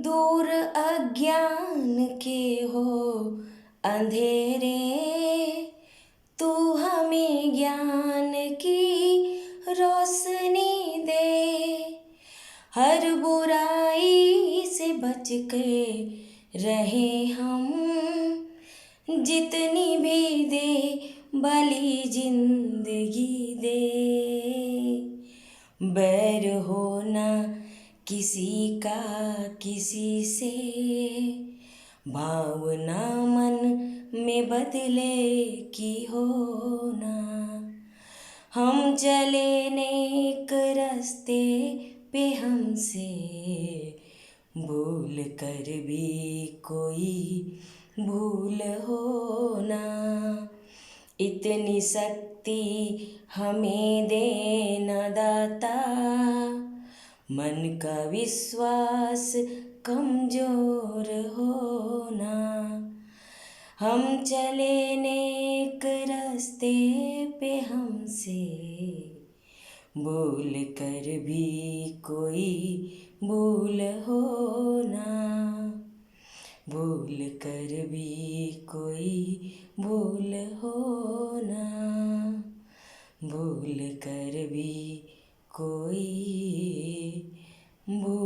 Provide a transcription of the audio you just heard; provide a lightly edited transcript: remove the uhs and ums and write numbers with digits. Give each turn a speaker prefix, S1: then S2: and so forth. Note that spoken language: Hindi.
S1: दूर अज्ञान के हो अंधेरे, तू हमें ज्ञान की रोशनी दे। हर बुराई से बच के रहे हम, जितनी भी दे भली जिंदगी दे। बैर होना किसी का किसी से, भावना मन में बदले की होना। हम चले नेक रास्ते पे हमसे भूल कर भी कोई भूल होना। इतनी शक्ति हमें देना दाता, मन का विश्वास कमजोर होना। हम चले नेक रास्ते पे हमसे भूल कर भी कोई भूल होना। भूल कर भी कोई भूल होना। भूल कर भी कोई भूल